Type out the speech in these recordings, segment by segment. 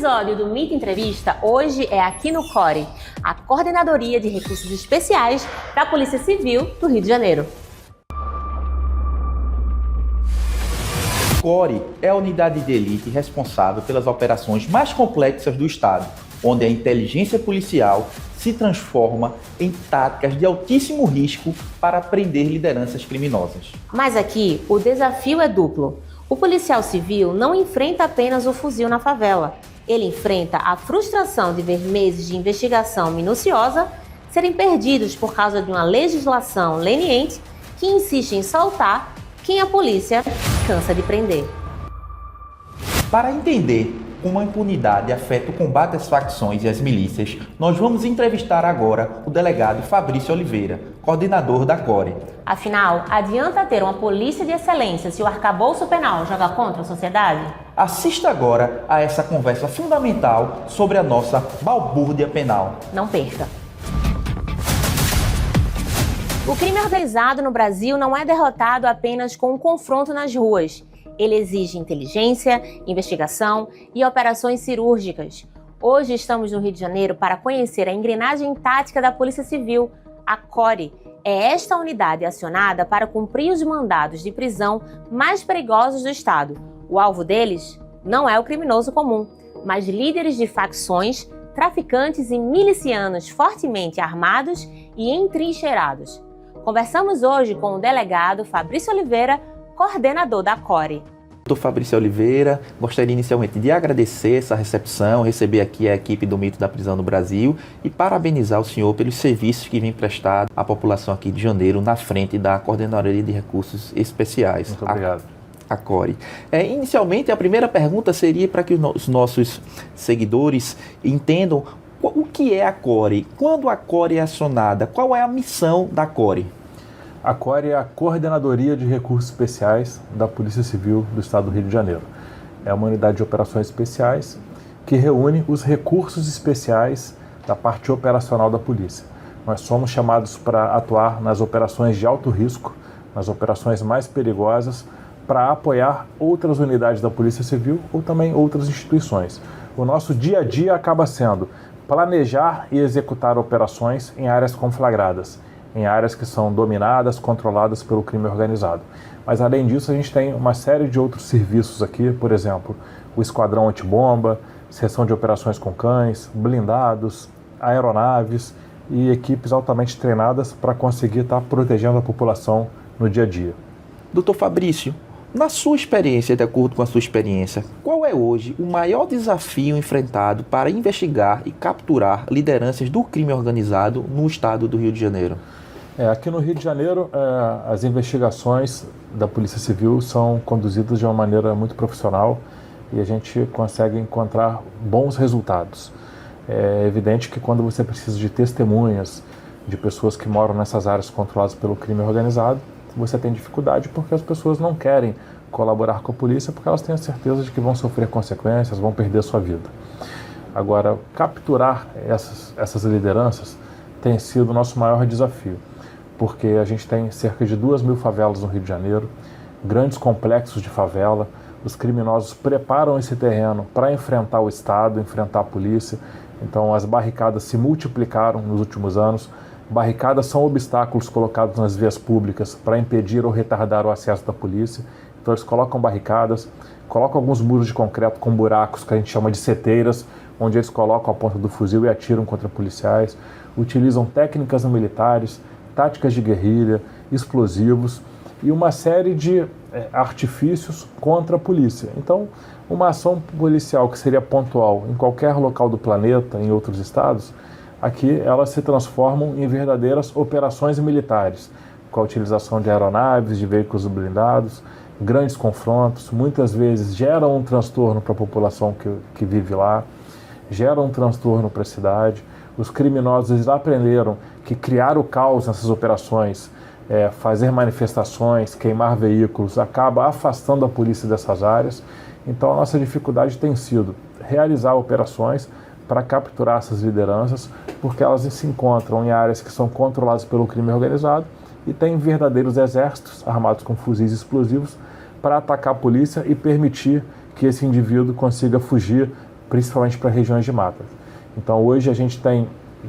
episódio do Mito Entrevista hoje é aqui no CORE, a Coordenadoria de Recursos Especiais da Polícia Civil do Rio de Janeiro. CORE é a unidade de elite responsável pelas operações mais complexas do Estado, onde a inteligência policial se transforma em táticas de altíssimo risco para prender lideranças criminosas. Mas aqui o desafio é duplo. O policial civil não enfrenta apenas o fuzil na favela. Ele enfrenta a frustração de ver meses de investigação minuciosa serem perdidos por causa de uma legislação leniente que insiste em soltar quem a polícia cansa de prender. Para entender como a impunidade afeta o combate às facções e às milícias, nós vamos entrevistar agora o delegado Fabrício Oliveira, coordenador da CORE. Afinal, adianta ter uma polícia de excelência se o arcabouço penal joga contra a sociedade? Assista agora a essa conversa fundamental sobre a nossa balbúrdia penal. Não perca! O crime organizado no Brasil não é derrotado apenas com um confronto nas ruas. Ele exige inteligência, investigação e operações cirúrgicas. Hoje estamos no Rio de Janeiro para conhecer a engrenagem tática da Polícia Civil, a CORE. É esta unidade acionada para cumprir os mandados de prisão mais perigosos do Estado. O alvo deles não é o criminoso comum, mas líderes de facções, traficantes e milicianos fortemente armados e entrincheirados. Conversamos hoje com o delegado Fabrício Oliveira, coordenador da CORE. Doutor Fabrício Oliveira, gostaria inicialmente de agradecer essa recepção, receber aqui a equipe do Mito da Prisão no Brasil e parabenizar o senhor pelos serviços que vem prestado à população aqui de Janeiro na frente da Coordenadoria de Recursos Especiais. Muito obrigado. A CORE. Inicialmente, a primeira pergunta seria para que os nossos seguidores entendam o que é a CORE, quando a CORE é acionada, qual é a missão da CORE? A CORE é a Coordenadoria de Recursos Especiais da Polícia Civil do Estado do Rio de Janeiro. É uma unidade de operações especiais que reúne os recursos especiais da parte operacional da polícia. Nós somos chamados para atuar nas operações de alto risco, nas operações mais perigosas, para apoiar outras unidades da Polícia Civil ou também outras instituições. O nosso dia a dia acaba sendo planejar e executar operações em áreas conflagradas, em áreas que são dominadas, controladas pelo crime organizado. Mas, além disso, a gente tem uma série de outros serviços aqui, por exemplo, o Esquadrão Antibomba, seção de operações com cães, blindados, aeronaves e equipes altamente treinadas para conseguir estar protegendo a população no dia a dia. Doutor Fabrício, na sua experiência, de acordo com a sua experiência, qual é hoje o maior desafio enfrentado para investigar e capturar lideranças do crime organizado no estado do Rio de Janeiro? Aqui no Rio de Janeiro, as investigações da Polícia Civil são conduzidas de uma maneira muito profissional e a gente consegue encontrar bons resultados. É evidente que quando você precisa de testemunhas de pessoas que moram nessas áreas controladas pelo crime organizado, você tem dificuldade porque as pessoas não querem colaborar com a polícia porque elas têm a certeza de que vão sofrer consequências, vão perder sua vida. Agora, capturar essas lideranças tem sido o nosso maior desafio, porque a gente tem cerca de 2.000 favelas no Rio de Janeiro, grandes complexos de favela, os criminosos preparam esse terreno para enfrentar o Estado, enfrentar a polícia, então as barricadas se multiplicaram nos últimos anos. Barricadas são obstáculos colocados nas vias públicas para impedir ou retardar o acesso da polícia. Então eles colocam barricadas, colocam alguns muros de concreto com buracos que a gente chama de seteiras, onde eles colocam a ponta do fuzil e atiram contra policiais. Utilizam técnicas militares, táticas de guerrilha, explosivos e uma série de artifícios contra a polícia. Então, uma ação policial que seria pontual em qualquer local do planeta, em outros estados, aqui elas se transformam em verdadeiras operações militares, com a utilização de aeronaves, de veículos blindados, grandes confrontos, muitas vezes geram um transtorno para a população que vive lá, geram um transtorno para a cidade. Os criminosos aprenderam que criar o caos nessas operações, fazer manifestações, queimar veículos, acaba afastando a polícia dessas áreas. Então a nossa dificuldade tem sido realizar operações para capturar essas lideranças, porque elas se encontram em áreas que são controladas pelo crime organizado e tem verdadeiros exércitos armados com fuzis explosivos para atacar a polícia e permitir que esse indivíduo consiga fugir principalmente para regiões de mata. Então hoje a gente tem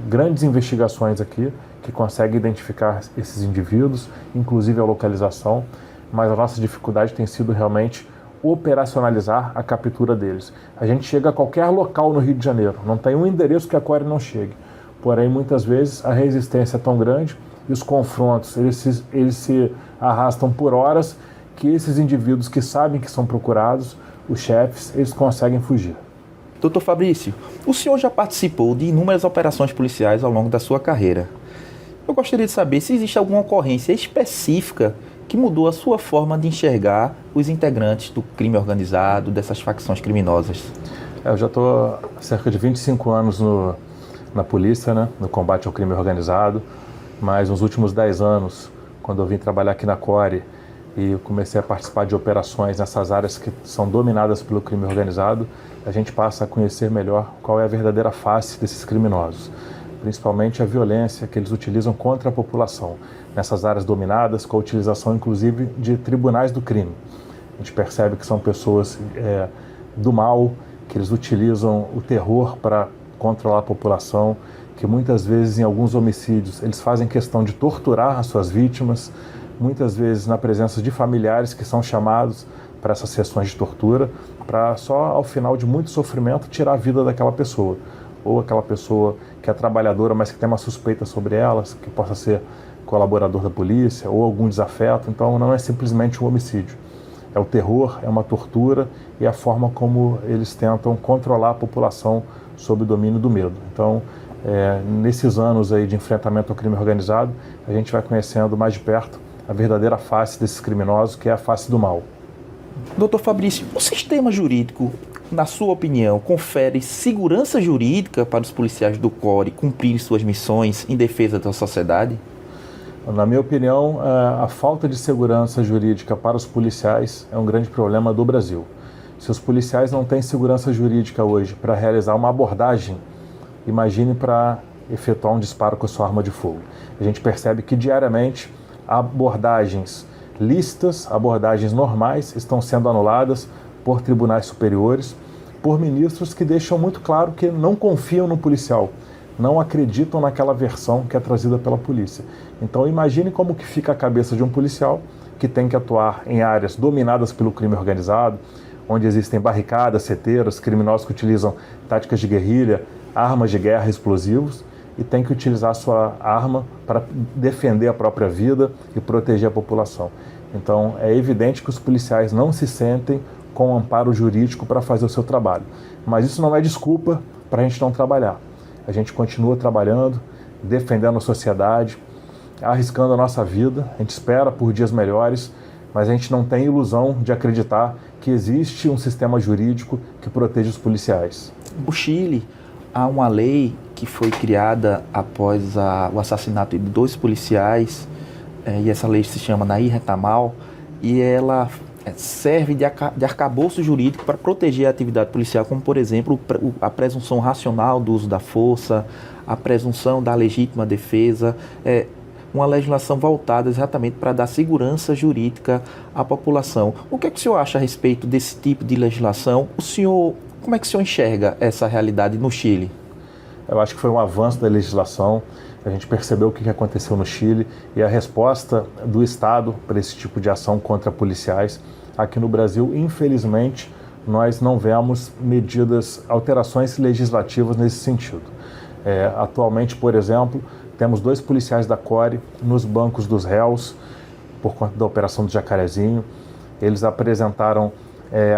grandes investigações aqui que conseguem identificar esses indivíduos, inclusive a localização, mas a nossa dificuldade tem sido realmente operacionalizar a captura deles. A gente chega a qualquer local no Rio de Janeiro, não tem um endereço que a Core não chegue. Porém, muitas vezes a resistência é tão grande e os confrontos eles se arrastam por horas que esses indivíduos que sabem que são procurados, os chefes, eles conseguem fugir. Doutor Fabrício, o senhor já participou de inúmeras operações policiais ao longo da sua carreira. Eu gostaria de saber se existe alguma ocorrência específica que mudou a sua forma de enxergar os integrantes do crime organizado, dessas facções criminosas. Eu já estou há cerca de 25 anos na polícia, né, no combate ao crime organizado, mas nos últimos 10 anos, quando eu vim trabalhar aqui na Core e comecei a participar de operações nessas áreas que são dominadas pelo crime organizado, a gente passa a conhecer melhor qual é a verdadeira face desses criminosos, principalmente a violência que eles utilizam contra a população, nessas áreas dominadas, com a utilização inclusive de tribunais do crime. A gente percebe que são pessoas do mal, que eles utilizam o terror para controlar a população, que muitas vezes em alguns homicídios eles fazem questão de torturar as suas vítimas, muitas vezes na presença de familiares que são chamados para essas sessões de tortura, para só ao final de muito sofrimento tirar a vida daquela pessoa, ou aquela pessoa que é trabalhadora, mas que tem uma suspeita sobre elas, que possa ser colaborador da polícia ou algum desafeto. Então não é simplesmente um homicídio, é o terror, é uma tortura e a forma como eles tentam controlar a população sob o domínio do medo. Então, nesses anos aí de enfrentamento ao crime organizado, a gente vai conhecendo mais de perto a verdadeira face desses criminosos, que é a face do mal. Doutor Fabrício, o sistema jurídico, na sua opinião, confere segurança jurídica para os policiais do Core cumprirem suas missões em defesa da sociedade? Na minha opinião, a falta de segurança jurídica para os policiais é um grande problema do Brasil. Se os policiais não têm segurança jurídica hoje para realizar uma abordagem, imagine para efetuar um disparo com a sua arma de fogo. A gente percebe que diariamente abordagens lícitas, abordagens normais estão sendo anuladas por tribunais superiores, por ministros que deixam muito claro que não confiam no policial, não acreditam naquela versão que é trazida pela polícia. Então imagine como que fica a cabeça de um policial que tem que atuar em áreas dominadas pelo crime organizado, onde existem barricadas, seteiros, criminosos que utilizam táticas de guerrilha, armas de guerra, explosivos, e tem que utilizar a sua arma para defender a própria vida e proteger a população. Então é evidente que os policiais não se sentem com amparo jurídico para fazer o seu trabalho. Mas isso não é desculpa para a gente não trabalhar. A gente continua trabalhando, defendendo a sociedade, arriscando a nossa vida, a gente espera por dias melhores, mas a gente não tem ilusão de acreditar que existe um sistema jurídico que proteja os policiais. No Chile, há uma lei que foi criada após o assassinato de 2 policiais, e essa lei se chama Nair Retamal, e ela serve de arcabouço jurídico para proteger a atividade policial, como, por exemplo, a presunção racional do uso da força, a presunção da legítima defesa, uma legislação voltada exatamente para dar segurança jurídica à população. O que é que o senhor acha a respeito desse tipo de legislação? Como é que o senhor enxerga essa realidade no Chile? Eu acho que foi um avanço da legislação. A gente percebeu o que aconteceu no Chile e a resposta do Estado para esse tipo de ação contra policiais. Aqui no Brasil, infelizmente, nós não vemos alterações legislativas nesse sentido. Atualmente, por exemplo, temos 2 policiais da Core nos bancos dos réus, por conta da Operação do Jacarezinho. Eles apresentaram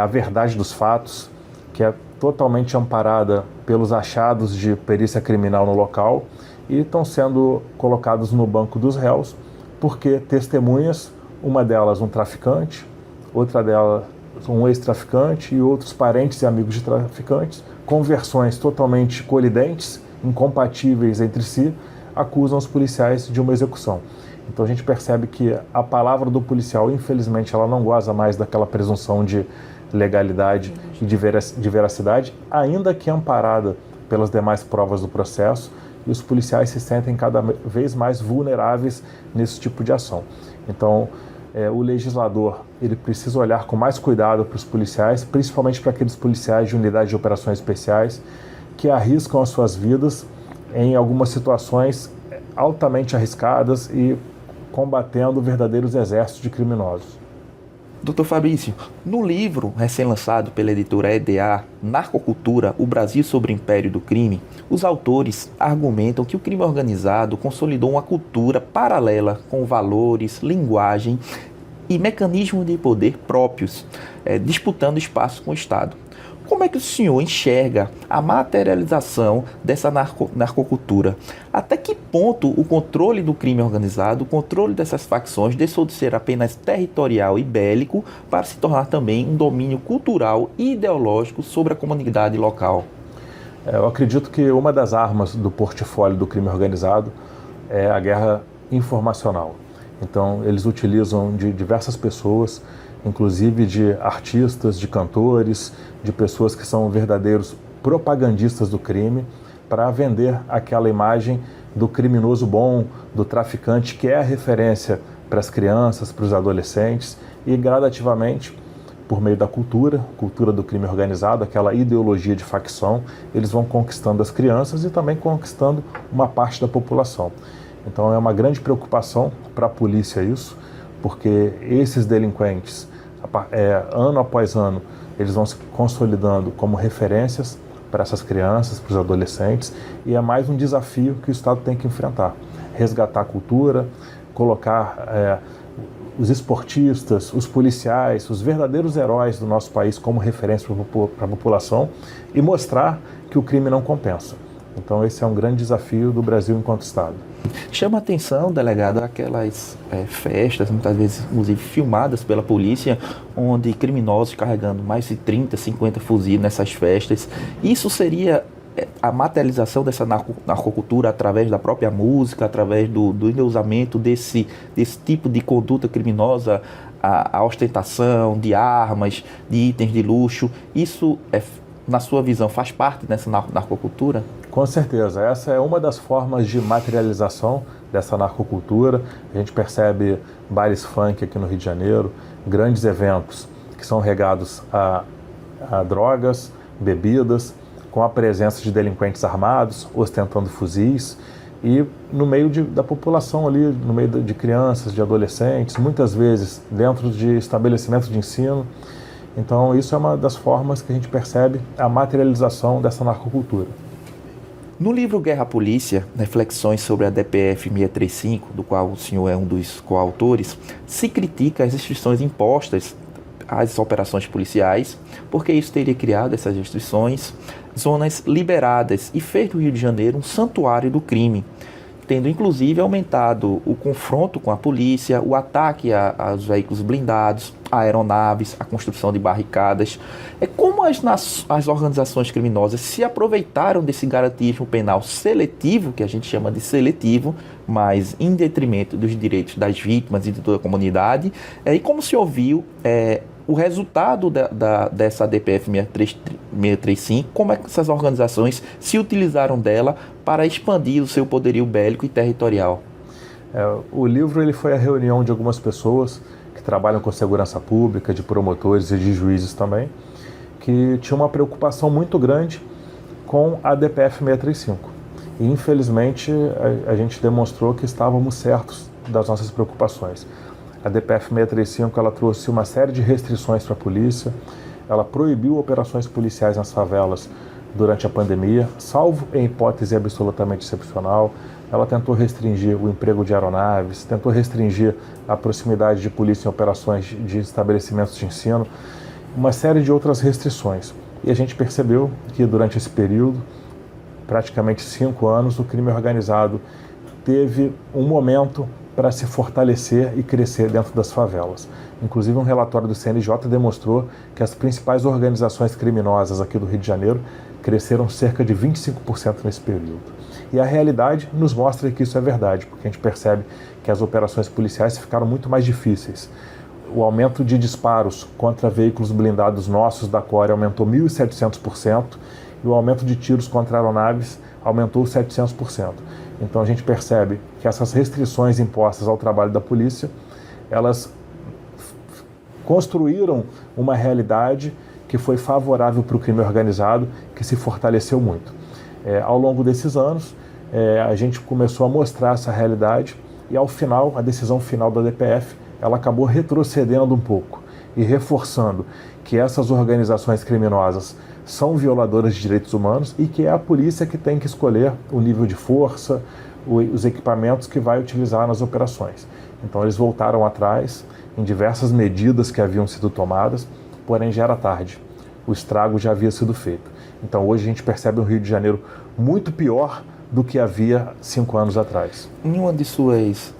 a verdade dos fatos, que é totalmente amparada pelos achados de perícia criminal no local, e estão sendo colocados no banco dos réus, porque testemunhas, uma delas um traficante, outra delas um ex-traficante e outros parentes e amigos de traficantes, com versões totalmente colidentes, incompatíveis entre si, acusam os policiais de uma execução. Então a gente percebe que a palavra do policial, infelizmente, ela não goza mais daquela presunção de legalidade e de veracidade, ainda que amparada pelas demais provas do processo, e os policiais se sentem cada vez mais vulneráveis nesse tipo de ação. Então, o legislador ele precisa olhar com mais cuidado para os policiais, principalmente para aqueles policiais de unidade de operações especiais que arriscam as suas vidas em algumas situações altamente arriscadas e combatendo verdadeiros exércitos de criminosos. Dr. Fabrício, no livro recém-lançado pela editora EDA, Narcocultura, o Brasil sob o Império do Crime, os autores argumentam que o crime organizado consolidou uma cultura paralela com valores, linguagem e mecanismos de poder próprios, disputando espaço com o Estado. Como é que o senhor enxerga a materialização dessa narcocultura? Até que ponto o controle do crime organizado, o controle dessas facções deixou de ser apenas territorial e bélico para se tornar também um domínio cultural e ideológico sobre a comunidade local? Eu acredito que uma das armas do portfólio do crime organizado é a guerra informacional. Então, eles utilizam de diversas pessoas, inclusive de artistas, de cantores, de pessoas que são verdadeiros propagandistas do crime, para vender aquela imagem do criminoso bom, do traficante, que é a referência para as crianças, para os adolescentes, e gradativamente, por meio da cultura do crime organizado, aquela ideologia de facção, eles vão conquistando as crianças e também conquistando uma parte da população. Então é uma grande preocupação para a polícia isso, porque esses delinquentes, ano após ano, eles vão se consolidando como referências para essas crianças, para os adolescentes, e é mais um desafio que o Estado tem que enfrentar. Resgatar a cultura, colocar os esportistas, os policiais, os verdadeiros heróis do nosso país como referência para a população e mostrar que o crime não compensa. Então esse é um grande desafio do Brasil enquanto Estado. Chama a atenção, delegado, aquelas festas, muitas vezes inclusive filmadas pela polícia, onde criminosos carregando mais de 30, 50 fuzis nessas festas. Isso seria a materialização dessa narcocultura através da própria música, através do endeusamento desse tipo de conduta criminosa, a ostentação de armas, de itens de luxo. Isso, na sua visão, faz parte dessa narcocultura? Com certeza, essa é uma das formas de materialização dessa narcocultura. A gente percebe bares funk aqui no Rio de Janeiro, grandes eventos que são regados a drogas, bebidas, com a presença de delinquentes armados, ostentando fuzis, e no meio da população ali, no meio de crianças, de adolescentes, muitas vezes dentro de estabelecimentos de ensino. Então isso é uma das formas que a gente percebe a materialização dessa narcocultura. No livro Guerra à Polícia, reflexões sobre a DPF 635, do qual o senhor é um dos coautores, se critica as restrições impostas às operações policiais, porque isso teria criado essas restrições, zonas liberadas e fez do Rio de Janeiro um santuário do crime, tendo inclusive aumentado o confronto com a polícia, o ataque aos veículos blindados, a aeronaves, a construção de barricadas. Como as organizações criminosas se aproveitaram desse garantismo penal seletivo, que a gente chama de seletivo, mas em detrimento dos direitos das vítimas e de toda a comunidade, e como se ouviu o resultado dessa DPF 635, como é que essas organizações se utilizaram dela para expandir o seu poderio bélico e territorial? O livro ele foi a reunião de algumas pessoas que trabalham com segurança pública, de promotores e de juízes também, que tinham uma preocupação muito grande com a DPF 635. E infelizmente a gente demonstrou que estávamos certos das nossas preocupações. A DPF 635 ela trouxe uma série de restrições para a polícia, ela proibiu operações policiais nas favelas durante a pandemia, salvo em hipótese absolutamente excepcional. Ela tentou restringir o emprego de aeronaves, tentou restringir a proximidade de polícia em operações de estabelecimentos de ensino, uma série de outras restrições. E a gente percebeu que durante esse período, praticamente 5 anos, o crime organizado teve um momento para se fortalecer e crescer dentro das favelas. Inclusive, um relatório do CNJ demonstrou que as principais organizações criminosas aqui do Rio de Janeiro cresceram cerca de 25% nesse período. E a realidade nos mostra que isso é verdade, porque a gente percebe que as operações policiais ficaram muito mais difíceis. O aumento de disparos contra veículos blindados nossos da Core aumentou 1.700%, e o aumento de tiros contra aeronaves aumentou 700%. Então a gente percebe que essas restrições impostas ao trabalho da polícia, elas construíram uma realidade que foi favorável para o crime organizado, que se fortaleceu muito. Ao longo desses anos, a gente começou a mostrar essa realidade e, ao final, a decisão final da DPF, ela acabou retrocedendo um pouco e reforçando que essas organizações criminosas são violadoras de direitos humanos e que é a polícia que tem que escolher o nível de força, os equipamentos que vai utilizar nas operações. Então eles voltaram atrás em diversas medidas que haviam sido tomadas, porém já era tarde. O estrago já havia sido feito. Então hoje a gente percebe um Rio de Janeiro muito pior do que havia 5 anos atrás. Em uma de suas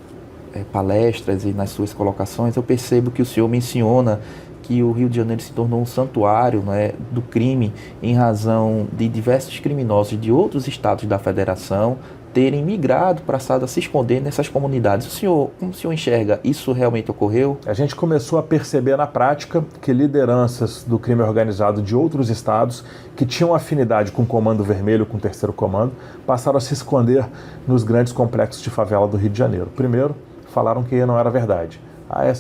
palestras e nas suas colocações, eu percebo que o senhor menciona que o Rio de Janeiro se tornou um santuário, né, do crime em razão de diversos criminosos de outros estados da federação terem migrado para se esconder nessas comunidades. Como o senhor enxerga, isso realmente ocorreu? A gente começou a perceber na prática que lideranças do crime organizado de outros estados que tinham afinidade com o Comando Vermelho, com o Terceiro Comando, passaram a se esconder nos grandes complexos de favela do Rio de Janeiro. Primeiro, falaram que não era verdade.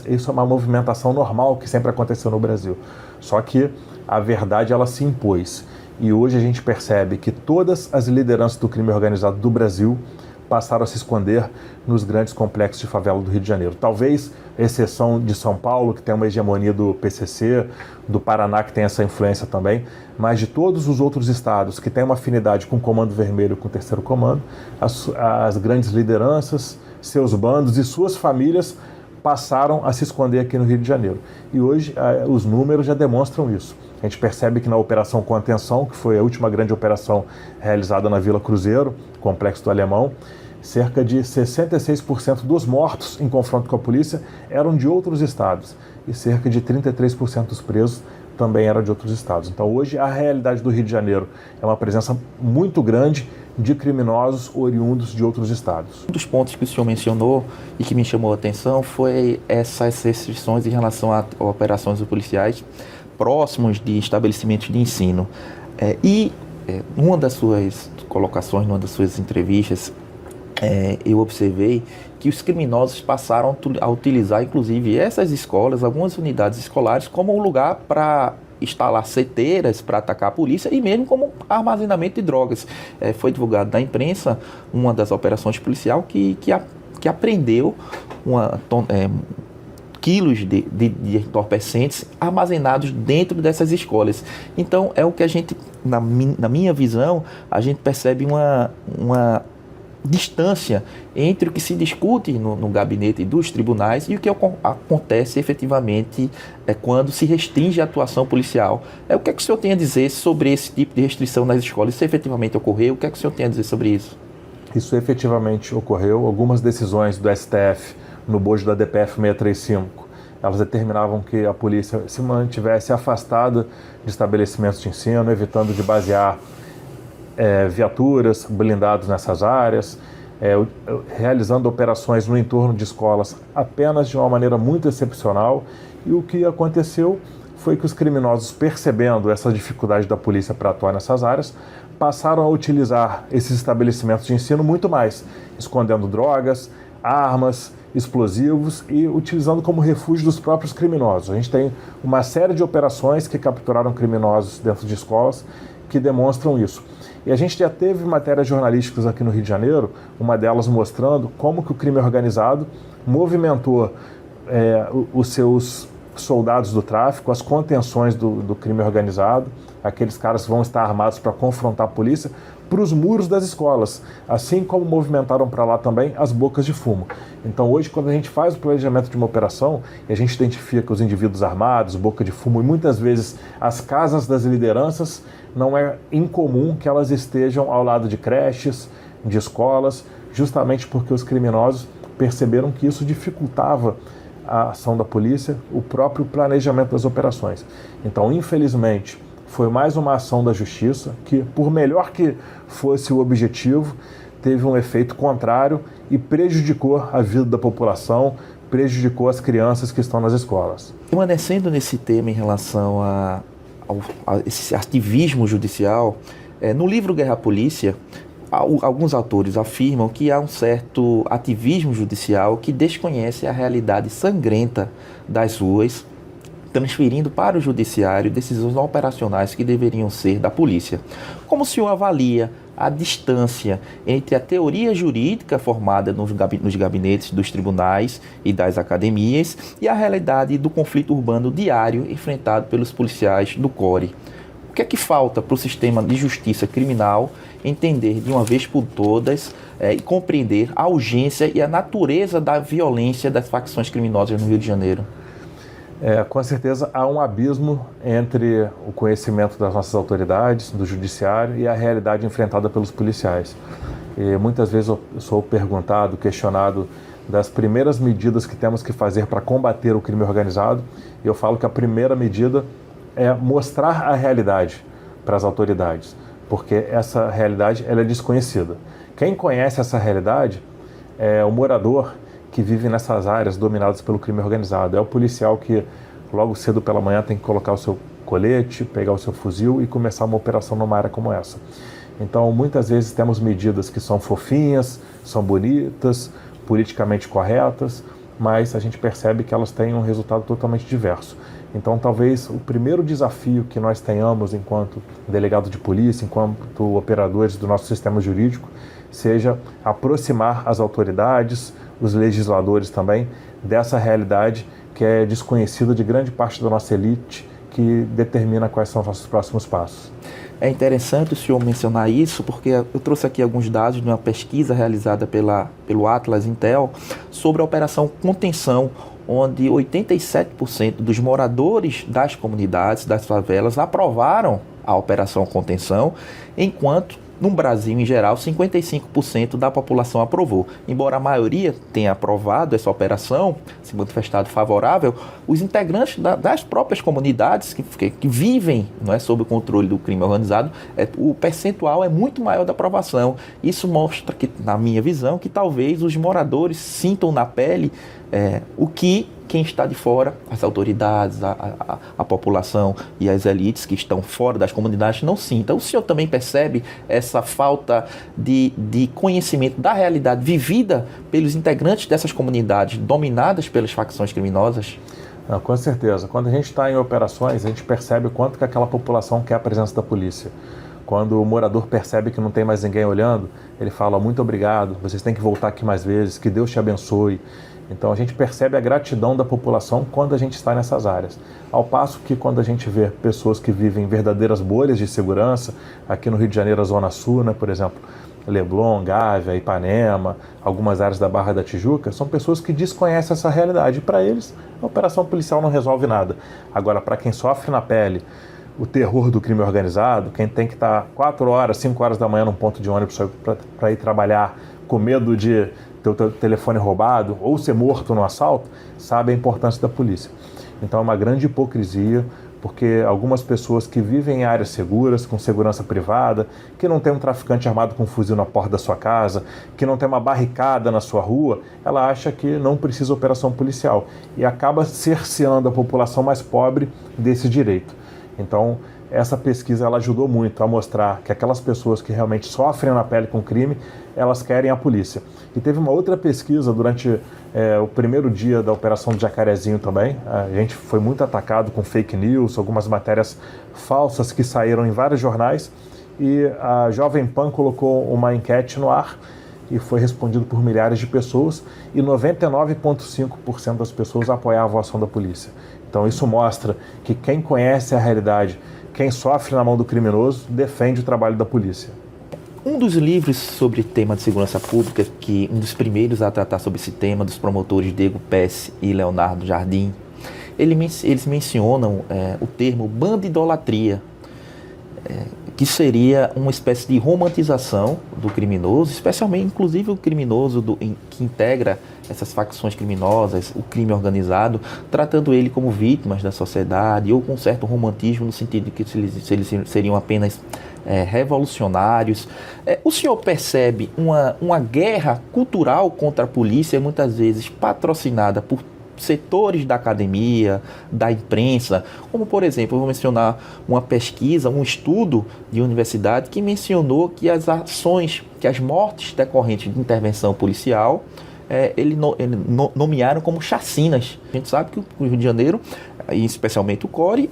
Isso é uma movimentação normal que sempre aconteceu no Brasil. Só que a verdade ela se impôs. E hoje a gente percebe que todas as lideranças do crime organizado do Brasil passaram a se esconder nos grandes complexos de favela do Rio de Janeiro. Talvez exceção de São Paulo, que tem uma hegemonia do PCC, do Paraná, que tem essa influência também, mas de todos os outros estados que têm uma afinidade com o Comando Vermelho, com o Terceiro Comando, as grandes lideranças, seus bandos e suas famílias passaram a se esconder aqui no Rio de Janeiro. E hoje os números já demonstram isso. A gente percebe que na Operação Contenção, que foi a última grande operação realizada na Vila Cruzeiro, Complexo do Alemão, cerca de 66% dos mortos em confronto com a polícia eram de outros estados e cerca de 33% dos presos também eram de outros estados. Então hoje a realidade do Rio de Janeiro é uma presença muito grande de criminosos oriundos de outros estados. Um dos pontos que o senhor mencionou e que me chamou a atenção foi essas restrições em relação a operações policiais próximos de estabelecimentos de ensino. Numa das suas colocações, numa das suas entrevistas, eu observei que os criminosos passaram a utilizar, inclusive, essas escolas, algumas unidades escolares, como um lugar para instalar seteiras para atacar a polícia e mesmo como armazenamento de drogas. Foi divulgado na imprensa uma das operações policial que apreendeu quilos de entorpecentes armazenados dentro dessas escolas. Então, é o que a gente, na minha visão, a gente percebe uma distância entre o que se discute no gabinete dos tribunais e o que acontece efetivamente quando se restringe a atuação policial. O que é que o senhor tem a dizer sobre esse tipo de restrição nas escolas? Isso efetivamente ocorreu? O que é que o senhor tem a dizer sobre isso? Isso efetivamente ocorreu. Algumas decisões do STF no bojo da DPF 635, elas determinavam que a polícia se mantivesse afastada de estabelecimentos de ensino, evitando de basear viaturas, blindados nessas áreas, realizando operações no entorno de escolas apenas de uma maneira muito excepcional. E o que aconteceu foi que os criminosos, percebendo essa dificuldade da polícia para atuar nessas áreas, passaram a utilizar esses estabelecimentos de ensino muito mais, escondendo drogas, armas, explosivos e utilizando como refúgio dos próprios criminosos. A gente tem uma série de operações que capturaram criminosos dentro de escolas que demonstram isso. E a gente já teve matérias jornalísticas aqui no Rio de Janeiro, uma delas mostrando como que o crime organizado movimentou os seus soldados do tráfico, as contenções do crime organizado, aqueles caras que vão estar armados para confrontar a polícia, para os muros das escolas, assim como movimentaram para lá também as bocas de fumo. Então hoje, quando a gente faz o planejamento de uma operação e a gente identifica os indivíduos armados, boca de fumo e muitas vezes as casas das lideranças, não é incomum que elas estejam ao lado de creches, de escolas, justamente porque os criminosos perceberam que isso dificultava a ação da polícia, o próprio planejamento das operações. Então, infelizmente, foi mais uma ação da justiça que, por melhor que fosse o objetivo, teve um efeito contrário e prejudicou a vida da população, prejudicou as crianças que estão nas escolas. Permanecendo nesse tema em relação a esse ativismo judicial, no livro Guerra à Polícia, alguns autores afirmam que há um certo ativismo judicial que desconhece a realidade sangrenta das ruas transferindo para o judiciário decisões operacionais que deveriam ser da polícia. Como o senhor avalia a distância entre a teoria jurídica formada nos gabinetes dos tribunais e das academias e a realidade do conflito urbano diário enfrentado pelos policiais do CORE? O que é que falta para o sistema de justiça criminal entender de uma vez por todas e compreender a urgência e a natureza da violência das facções criminosas no Rio de Janeiro? Com certeza há um abismo entre o conhecimento das nossas autoridades, do judiciário e a realidade enfrentada pelos policiais. E muitas vezes eu sou perguntado, questionado das primeiras medidas que temos que fazer para combater o crime organizado, e eu falo que a primeira medida é mostrar a realidade para as autoridades, porque essa realidade ela é desconhecida. Quem conhece essa realidade é o morador que vive nessas áreas dominadas pelo crime organizado. É o policial que logo cedo pela manhã tem que colocar o seu colete, pegar o seu fuzil e começar uma operação numa área como essa. Então, muitas vezes temos medidas que são fofinhas, são bonitas, politicamente corretas, mas a gente percebe que elas têm um resultado totalmente diverso. Então, talvez o primeiro desafio que nós tenhamos enquanto delegado de polícia, enquanto operadores do nosso sistema jurídico, seja aproximar as autoridades, os legisladores também, dessa realidade que é desconhecida de grande parte da nossa elite, que determina quais são os nossos próximos passos. É interessante o senhor mencionar isso, porque eu trouxe aqui alguns dados de uma pesquisa realizada pelo Atlas Intel sobre a Operação Contenção, onde 87% dos moradores das comunidades, das favelas, aprovaram a Operação Contenção, enquanto no Brasil, em geral, 55% da população aprovou. Embora a maioria tenha aprovado essa operação, se manifestado favorável, os integrantes das próprias comunidades que vivem, não é, sob o controle do crime organizado, o percentual é muito maior da aprovação. Isso mostra que, na minha visão, que talvez os moradores sintam na pele o que quem está de fora, as autoridades, a população e as elites que estão fora das comunidades não sintam. O senhor também percebe essa falta de conhecimento da realidade vivida pelos integrantes dessas comunidades dominadas pelas facções criminosas? Não, com certeza. Quando a gente está em operações, a gente percebe o quanto que aquela população quer a presença da polícia. Quando o morador percebe que não tem mais ninguém olhando, ele fala: muito obrigado, vocês têm que voltar aqui mais vezes, que Deus te abençoe. Então a gente percebe a gratidão da população quando a gente está nessas áreas. Ao passo que quando a gente vê pessoas que vivem verdadeiras bolhas de segurança, aqui no Rio de Janeiro, a Zona Sul, né, por exemplo, Leblon, Gávea, Ipanema, algumas áreas da Barra da Tijuca, são pessoas que desconhecem essa realidade. Para eles, a operação policial não resolve nada. Agora, para quem sofre na pele o terror do crime organizado, quem tem que estar 4 horas, 5 horas da manhã num ponto de ônibus para ir trabalhar com medo de ter o teu telefone roubado ou ser morto no assalto, sabe a importância da polícia. Então é uma grande hipocrisia, porque algumas pessoas que vivem em áreas seguras, com segurança privada, que não tem um traficante armado com um fuzil na porta da sua casa, que não tem uma barricada na sua rua, ela acha que não precisa operação policial e acaba cerceando a população mais pobre desse direito. Então, essa pesquisa ela ajudou muito a mostrar que aquelas pessoas que realmente sofrem na pele com crime, elas querem a polícia. E teve uma outra pesquisa durante o primeiro dia da Operação do Jacarezinho também. A gente foi muito atacado com fake news, algumas matérias falsas que saíram em vários jornais, e a Jovem Pan colocou uma enquete no ar e foi respondido por milhares de pessoas, e 99,5% das pessoas apoiavam a ação da polícia. Então isso mostra que quem conhece a realidade, quem sofre na mão do criminoso, defende o trabalho da polícia. Um dos livros sobre tema de segurança pública, que um dos primeiros a tratar sobre esse tema, dos promotores Diego Pesce e Leonardo Jardim, eles mencionam o termo bandidolatria, que seria uma espécie de romantização do criminoso, especialmente, inclusive, o criminoso que integra essas facções criminosas, o crime organizado, tratando ele como vítimas da sociedade ou com certo romantismo, no sentido de que eles seriam apenas revolucionários. O senhor percebe uma guerra cultural contra a polícia, muitas vezes patrocinada por setores da academia, da imprensa, como, por exemplo, eu vou mencionar uma pesquisa, um estudo de universidade que mencionou que as mortes decorrentes de intervenção policial nomearam como chacinas. A gente sabe que o Rio de Janeiro, e especialmente o CORE,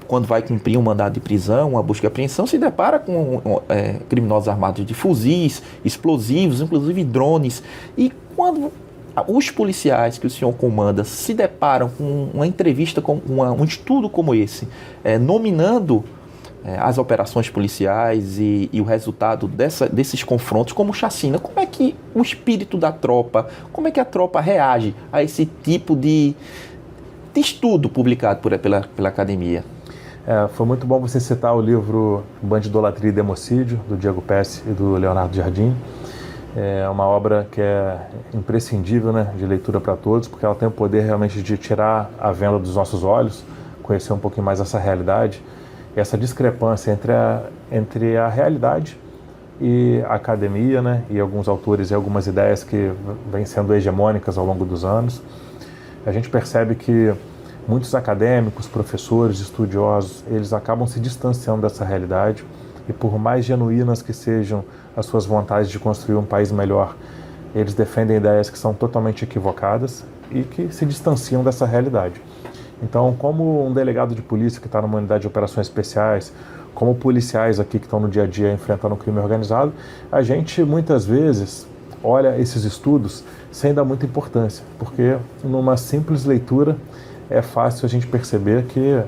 quando vai cumprir um mandado de prisão, uma busca e apreensão, se depara com criminosos armados de fuzis, explosivos, inclusive drones. E quando os policiais que o senhor comanda se deparam com uma entrevista, com um estudo como esse, nominando as operações policiais e o resultado desses confrontos como chacina, como é que o espírito da tropa, como é que a tropa reage a esse tipo de estudo publicado pela academia? Foi muito bom você citar o livro Bandidolatria e Democídio, do Diego Pesce e do Leonardo Jardim. É uma obra que é imprescindível, né, de leitura para todos, porque ela tem o poder realmente de tirar a venda dos nossos olhos, conhecer um pouquinho mais essa realidade, essa discrepância entre a realidade e a academia, né, e alguns autores e algumas ideias que vêm sendo hegemônicas ao longo dos anos. A gente percebe que muitos acadêmicos, professores, estudiosos, eles acabam se distanciando dessa realidade e por mais genuínas que sejam as suas vontades de construir um país melhor, eles defendem ideias que são totalmente equivocadas e que se distanciam dessa realidade. Então, como um delegado de polícia que está numa unidade de operações especiais, como policiais aqui que estão no dia a dia enfrentando o crime organizado, a gente muitas vezes olha esses estudos sem dar muita importância, porque numa simples leitura é fácil a gente perceber que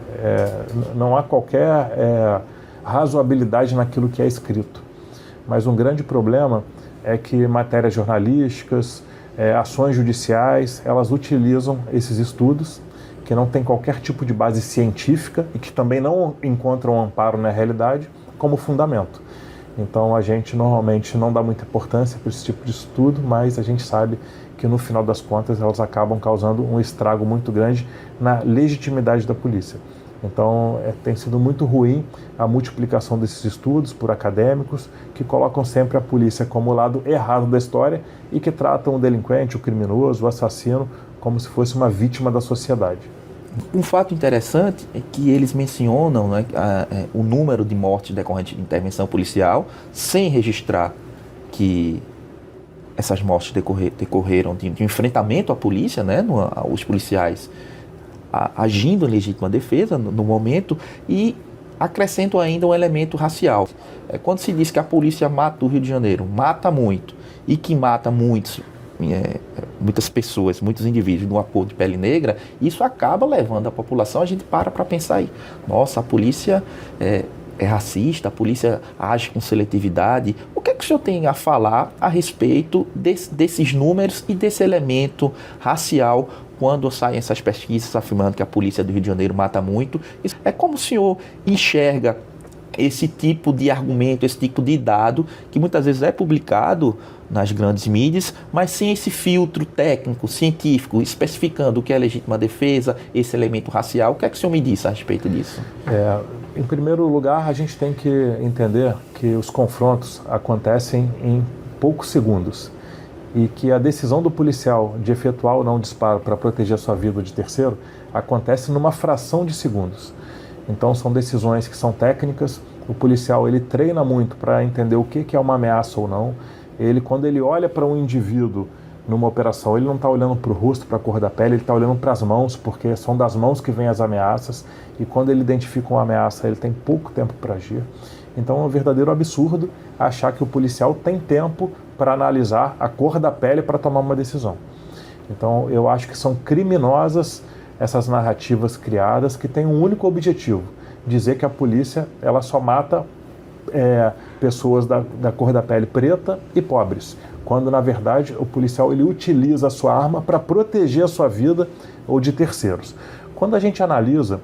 não há qualquer razoabilidade naquilo que é escrito. Mas um grande problema é que matérias jornalísticas, ações judiciais, elas utilizam esses estudos que não têm qualquer tipo de base científica e que também não encontram amparo na realidade como fundamento. Então a gente normalmente não dá muita importância para esse tipo de estudo, mas a gente sabe que no final das contas elas acabam causando um estrago muito grande na legitimidade da polícia. Então tem sido muito ruim a multiplicação desses estudos por acadêmicos que colocam sempre a polícia como o lado errado da história e que tratam o delinquente, o criminoso, o assassino como se fosse uma vítima da sociedade. Um fato interessante é que eles mencionam, né, o número de mortes decorrentes de intervenção policial sem registrar que essas mortes decorreram de enfrentamento à polícia, né, os policiais agindo em legítima defesa no momento, e acrescentam ainda um elemento racial. Quando se diz que a polícia mata o Rio de Janeiro, mata muito, e que mata muitas pessoas, muitos indivíduos de uma cor de pele negra, isso acaba levando a população, a gente para pensar aí, nossa, a polícia é racista, a polícia age com seletividade. O que é que o senhor tem a falar a respeito desses números e desse elemento racial quando saem essas pesquisas afirmando que a polícia do Rio de Janeiro mata muito? Como o senhor enxerga esse tipo de argumento, esse tipo de dado que muitas vezes é publicado nas grandes mídias, mas sem esse filtro técnico, científico, especificando o que é legítima defesa, esse elemento racial? O que é que o senhor me disse a respeito disso? Em primeiro lugar, a gente tem que entender que os confrontos acontecem em poucos segundos e que a decisão do policial de efetuar ou não disparo para proteger a sua vida de terceiro acontece numa fração de segundos. Então são decisões que são técnicas, o policial ele treina muito para entender o que é uma ameaça ou não. Quando ele olha para um indivíduo numa operação, ele não está olhando para o rosto, para a cor da pele, ele está olhando para as mãos, porque são das mãos que vêm as ameaças, e quando ele identifica uma ameaça, ele tem pouco tempo para agir. Então é um verdadeiro absurdo achar que o policial tem tempo para analisar a cor da pele para tomar uma decisão. Então eu acho que são criminosas essas narrativas criadas que têm um único objetivo, dizer que a polícia ela só mata pessoas da cor da pele preta e pobres, quando na verdade o policial ele utiliza a sua arma para proteger a sua vida ou de terceiros. Quando a gente analisa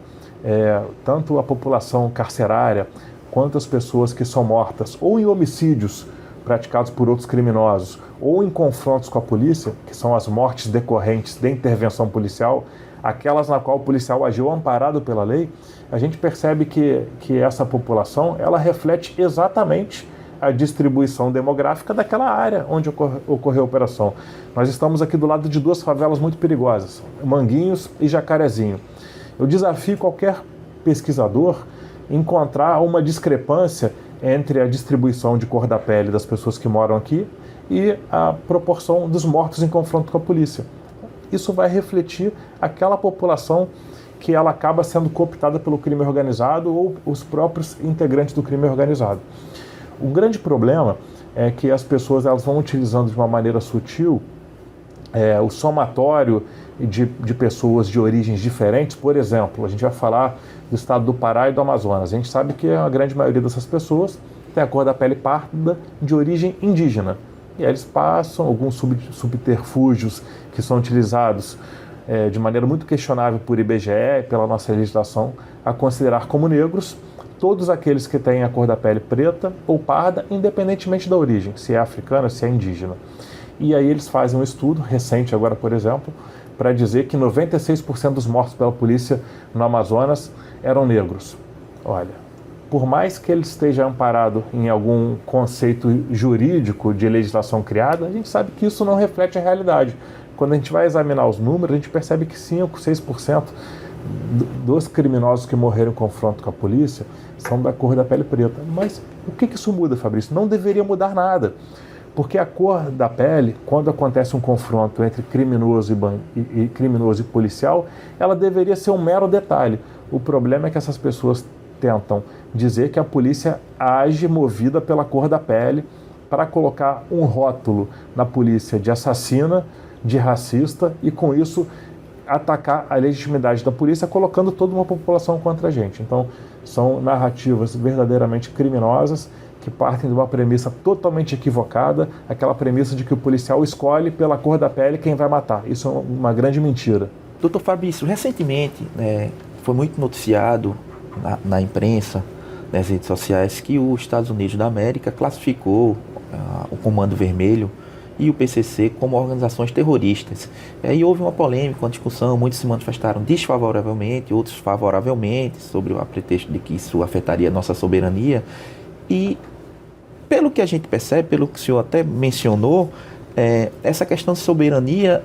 tanto a população carcerária quanto as pessoas que são mortas ou em homicídios praticados por outros criminosos ou em confrontos com a polícia, que são as mortes decorrentes da intervenção policial, aquelas na qual o policial agiu amparado pela lei, a gente percebe que essa população ela reflete exatamente a distribuição demográfica daquela área onde ocorreu a operação. Nós estamos aqui do lado de duas favelas muito perigosas, Manguinhos e Jacarezinho. Eu desafio qualquer pesquisador a encontrar uma discrepância entre a distribuição de cor da pele das pessoas que moram aqui e a proporção dos mortos em confronto com a polícia. Isso vai refletir aquela população que ela acaba sendo cooptada pelo crime organizado ou os próprios integrantes do crime organizado. O grande problema é que as pessoas elas vão utilizando de uma maneira sutil o somatório de pessoas de origens diferentes. Por exemplo, a gente vai falar do estado do Pará e do Amazonas. A gente sabe que a grande maioria dessas pessoas tem a cor da pele pálida de origem indígena. E aí eles passam alguns subterfúgios que são utilizados de maneira muito questionável por IBGE e pela nossa legislação a considerar como negros todos aqueles que têm a cor da pele preta ou parda, independentemente da origem, se é africana, se é indígena. E aí eles fazem um estudo recente agora, por exemplo, para dizer que 96% dos mortos pela polícia no Amazonas eram negros. Olha, por mais que ele esteja amparado em algum conceito jurídico de legislação criada, a gente sabe que isso não reflete a realidade. Quando a gente vai examinar os números, a gente percebe que 5, 6% dos criminosos que morreram em confronto com a polícia são da cor da pele preta. Mas o que isso muda, Fabrício? Não deveria mudar nada. Porque a cor da pele, quando acontece um confronto entre criminoso e policial, ela deveria ser um mero detalhe. O problema é que essas pessoas tentam dizer que a polícia age movida pela cor da pele para colocar um rótulo na polícia de assassina, de racista e, com isso, atacar a legitimidade da polícia, colocando toda uma população contra a gente. Então, são narrativas verdadeiramente criminosas que partem de uma premissa totalmente equivocada, aquela premissa de que o policial escolhe pela cor da pele quem vai matar. Isso é uma grande mentira. Doutor Fabrício, recentemente foi muito noticiado na imprensa, nas redes sociais, que os Estados Unidos da América classificou o Comando Vermelho e o PCC como organizações terroristas. E houve uma polêmica, uma discussão, muitos se manifestaram desfavoravelmente, outros favoravelmente, sobre o pretexto de que isso afetaria a nossa soberania. E, pelo que a gente percebe, pelo que o senhor até mencionou, essa questão de soberania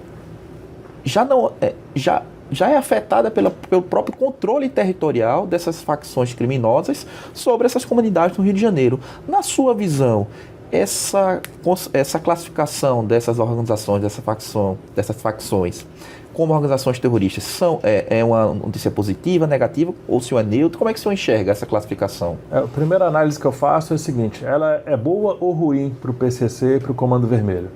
já é afetada pelo próprio controle territorial dessas facções criminosas sobre essas comunidades no Rio de Janeiro. Na sua visão, essa classificação dessas organizações, dessas facções como organizações terroristas é uma notícia positiva, negativa, ou se é neutro? Como é que o senhor enxerga essa classificação? A primeira análise que eu faço é a seguinte: ela é boa ou ruim para o PCC e para o Comando Vermelho?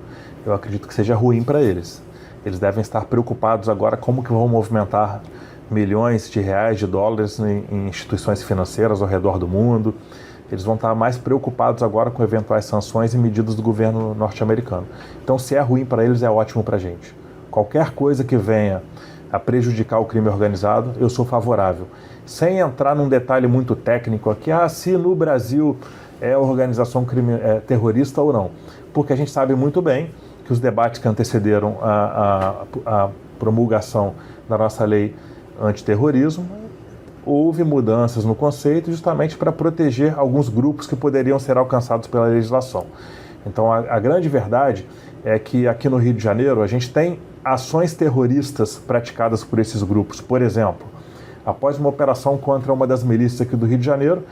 Eu acredito que seja ruim para eles. Eles devem estar preocupados agora como que vão movimentar milhões de reais, de dólares em instituições financeiras ao redor do mundo. Eles vão estar mais preocupados agora com eventuais sanções e medidas do governo norte-americano. Então, se é ruim para eles, é ótimo para a gente. Qualquer coisa que venha a prejudicar o crime organizado, eu sou favorável. Sem entrar num detalhe muito técnico aqui, se no Brasil é organização terrorista ou não. Porque a gente sabe muito bem que os debates que antecederam a promulgação da nossa lei antiterrorismo, houve mudanças no conceito justamente para proteger alguns grupos que poderiam ser alcançados pela legislação. Então, a grande verdade é que aqui no Rio de Janeiro a gente tem ações terroristas praticadas por esses grupos. Por exemplo, após uma operação contra uma das milícias aqui do Rio de Janeiro,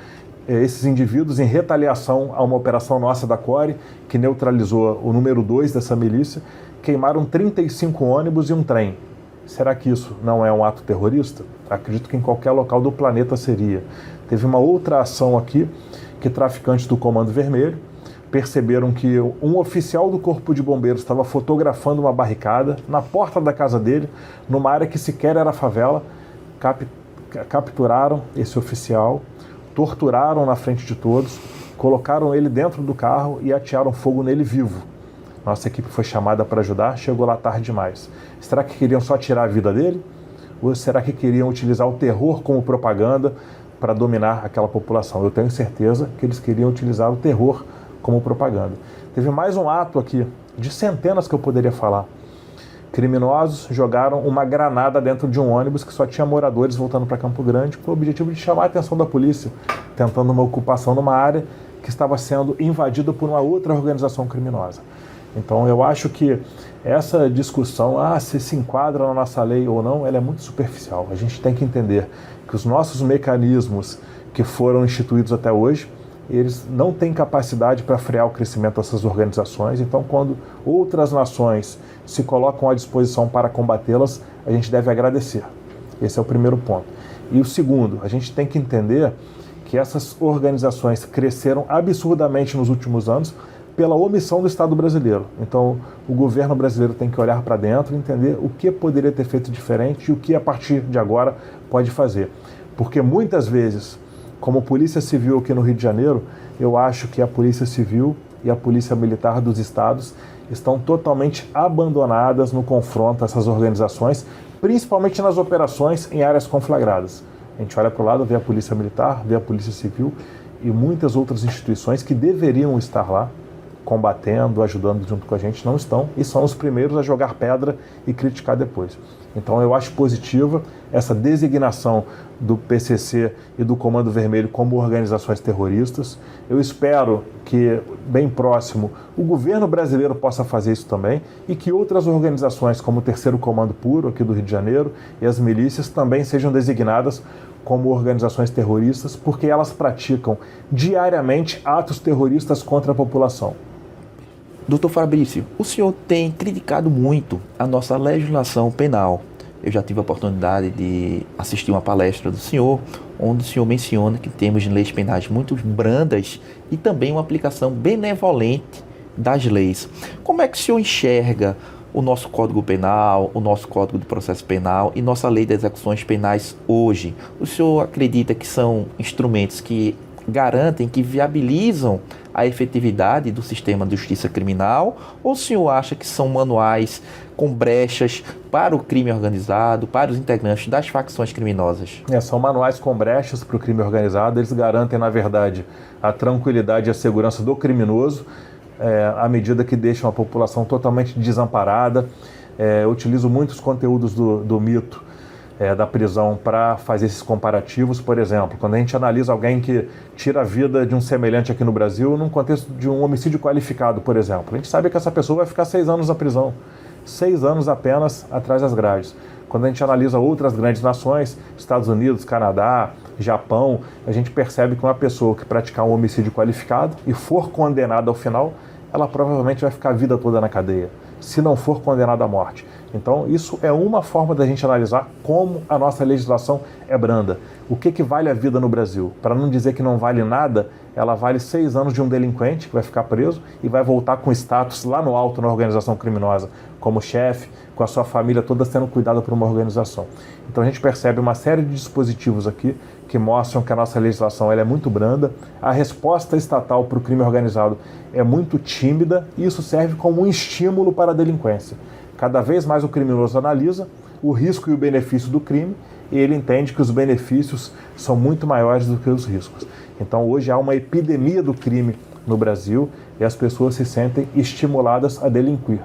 esses indivíduos, em retaliação a uma operação nossa da CORE, que neutralizou o número 2 dessa milícia, queimaram 35 ônibus e um trem. Será que isso não é um ato terrorista? Acredito que em qualquer local do planeta seria. Teve uma outra ação aqui, que traficantes do Comando Vermelho perceberam que um oficial do Corpo de Bombeiros estava fotografando uma barricada na porta da casa dele, numa área que sequer era favela. Capturaram esse oficial, torturaram na frente de todos, colocaram ele dentro do carro e atearam fogo nele vivo. Nossa equipe foi chamada para ajudar, chegou lá tarde demais. Será que queriam só tirar a vida dele? Ou será que queriam utilizar o terror como propaganda para dominar aquela população? Eu tenho certeza que eles queriam utilizar o terror como propaganda. Teve mais um ato aqui, de centenas que eu poderia falar. Criminosos jogaram uma granada dentro de um ônibus que só tinha moradores voltando para Campo Grande, com o objetivo de chamar a atenção da polícia, tentando uma ocupação numa área que estava sendo invadida por uma outra organização criminosa. Então, eu acho que essa discussão, se enquadra na nossa lei ou não, ela é muito superficial. A gente tem que entender que os nossos mecanismos que foram instituídos até hoje, eles não têm capacidade para frear o crescimento dessas organizações. Então, quando outras nações se colocam à disposição para combatê-las, a gente deve agradecer. Esse é o primeiro ponto. E o segundo, a gente tem que entender que essas organizações cresceram absurdamente nos últimos anos pela omissão do Estado brasileiro. Então, o governo brasileiro tem que olhar para dentro e entender o que poderia ter feito diferente e o que, a partir de agora, pode fazer. Porque muitas vezes, como Polícia Civil aqui no Rio de Janeiro, eu acho que a Polícia Civil e a Polícia Militar dos estados estão totalmente abandonadas no confronto a essas organizações, principalmente nas operações em áreas conflagradas. A gente olha para o lado, vê a Polícia Militar, vê a Polícia Civil e muitas outras instituições que deveriam estar lá, combatendo, ajudando junto com a gente, não estão e são os primeiros a jogar pedra e criticar depois. Então eu acho positiva essa designação do PCC e do Comando Vermelho como organizações terroristas. Eu espero que, bem próximo, o governo brasileiro possa fazer isso também e que outras organizações, como o Terceiro Comando Puro, aqui do Rio de Janeiro, e as milícias também sejam designadas como organizações terroristas, porque elas praticam diariamente atos terroristas contra a população. Doutor Fabrício, o senhor tem criticado muito a nossa legislação penal. Eu já tive a oportunidade de assistir uma palestra do senhor, onde o senhor menciona que temos leis penais muito brandas e também uma aplicação benevolente das leis. Como é que o senhor enxerga o nosso Código Penal, o nosso Código de Processo Penal e nossa Lei de Execuções Penais hoje? O senhor acredita que são instrumentos que garantem, que viabilizam a efetividade do sistema de justiça criminal, ou o senhor acha que são manuais com brechas para o crime organizado, para os integrantes das facções criminosas? São manuais com brechas para o crime organizado. Eles garantem, na verdade, a tranquilidade e a segurança do criminoso, à medida que deixam a população totalmente desamparada. Eu utilizo muitos conteúdos do mito da prisão para fazer esses comparativos. Por exemplo, quando a gente analisa alguém que tira a vida de um semelhante aqui no Brasil, num contexto de um homicídio qualificado, por exemplo, a gente sabe que essa pessoa vai ficar 6 anos na prisão, 6 anos apenas atrás das grades. Quando a gente analisa outras grandes nações, Estados Unidos, Canadá, Japão, a gente percebe que uma pessoa que praticar um homicídio qualificado e for condenada ao final, ela provavelmente vai ficar a vida toda na cadeia, se não for condenada à morte. Então, isso é uma forma da gente analisar como a nossa legislação é branda. O que vale a vida no Brasil? Para não dizer que não vale nada, ela vale 6 anos de um delinquente que vai ficar preso e vai voltar com status lá no alto na organização criminosa, como chefe, com a sua família toda sendo cuidada por uma organização. Então, a gente percebe uma série de dispositivos aqui que mostram que a nossa legislação ela é muito branda, a resposta estatal para o crime organizado é muito tímida e isso serve como um estímulo para a delinquência. Cada vez mais o criminoso analisa o risco e o benefício do crime e ele entende que os benefícios são muito maiores do que os riscos. Então hoje há uma epidemia do crime no Brasil e as pessoas se sentem estimuladas a delinquir.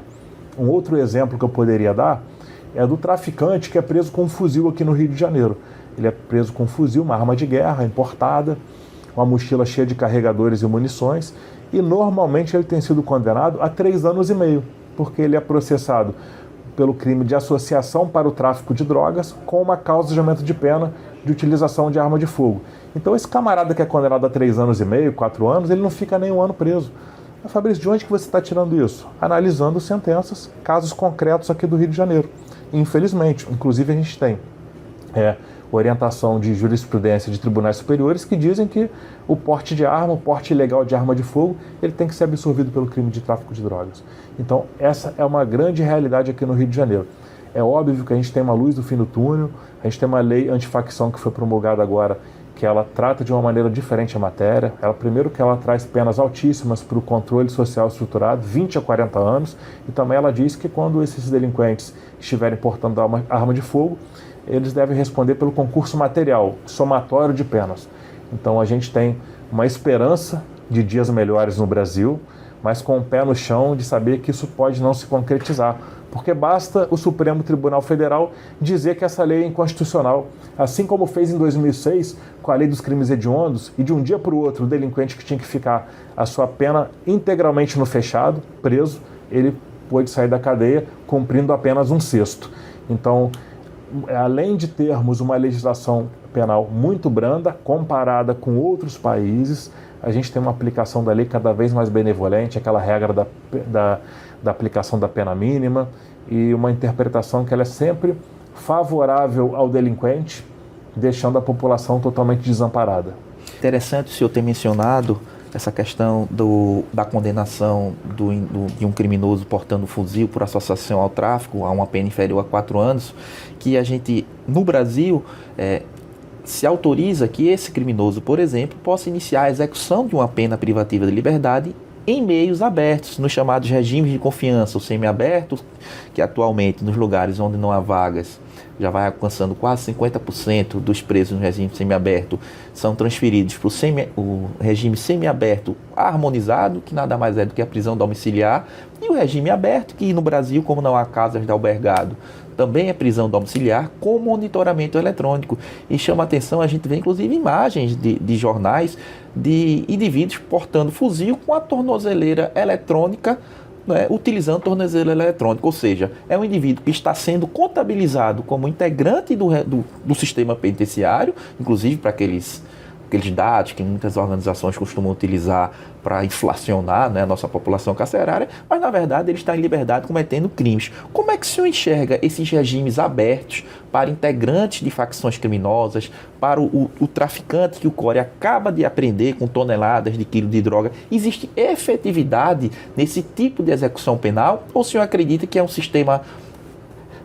Um outro exemplo que eu poderia dar é do traficante que é preso com um fuzil aqui no Rio de Janeiro. Ele é preso com um fuzil, uma arma de guerra importada, uma mochila cheia de carregadores e munições e normalmente ele tem sido condenado a 3 anos e meio. Porque ele é processado pelo crime de associação para o tráfico de drogas com uma causa de aumento de pena de utilização de arma de fogo. Então esse camarada que é condenado a 3 anos e meio, 4 anos, ele não fica nem 1 ano preso. Mas, Fabrício, de onde que você está tirando isso? Analisando sentenças, casos concretos aqui do Rio de Janeiro. Infelizmente, inclusive a gente tem orientação de jurisprudência de tribunais superiores que dizem que o porte de arma, o porte ilegal de arma de fogo, ele tem que ser absorvido pelo crime de tráfico de drogas. Então, essa é uma grande realidade aqui no Rio de Janeiro. É óbvio que a gente tem uma luz do fim do túnel, a gente tem uma lei antifacção que foi promulgada agora, que ela trata de uma maneira diferente a matéria. Primeiro que ela traz penas altíssimas para o controle social estruturado, 20 a 40 anos, e também ela diz que quando esses delinquentes estiverem portando arma de fogo, eles devem responder pelo concurso material, somatório de penas. Então a gente tem uma esperança de dias melhores no Brasil, mas com o pé no chão de saber que isso pode não se concretizar, porque basta o Supremo Tribunal Federal dizer que essa lei é inconstitucional, assim como fez em 2006 com a lei dos crimes hediondos, e de um dia para o outro o delinquente que tinha que ficar a sua pena integralmente no fechado, preso, ele pôde sair da cadeia cumprindo apenas 1/6. Então, além de termos uma legislação penal muito branda, comparada com outros países, a gente tem uma aplicação da lei cada vez mais benevolente, aquela regra da aplicação da pena mínima, e uma interpretação que ela é sempre favorável ao delinquente, deixando a população totalmente desamparada. Interessante o senhor ter mencionado essa questão da condenação de um criminoso portando fuzil por associação ao tráfico a uma pena inferior a 4 anos, que a gente, no Brasil, se autoriza que esse criminoso, por exemplo, possa iniciar a execução de uma pena privativa de liberdade em meios abertos, nos chamados regimes de confiança, ou semiabertos, que atualmente nos lugares onde não há vagas já vai alcançando quase 50% dos presos no regime semiaberto são transferidos para o regime semiaberto harmonizado, que nada mais é do que a prisão domiciliar, e o regime aberto, que no Brasil, como não há casas de albergado, também é prisão domiciliar com monitoramento eletrônico. E chama a atenção, a gente vê inclusive imagens de jornais de indivíduos portando fuzil com a tornozeleira eletrônica, utilizando tornozeleira eletrônica, ou seja, é um indivíduo que está sendo contabilizado como integrante do sistema penitenciário, inclusive para aqueles dados que muitas organizações costumam utilizar para inflacionar, a nossa população carcerária, mas na verdade ele está em liberdade cometendo crimes. Como é que o senhor enxerga esses regimes abertos para integrantes de facções criminosas, para o traficante que o CORE acaba de apreender com toneladas de quilo de droga? Existe efetividade nesse tipo de execução penal, ou o senhor acredita que é um sistema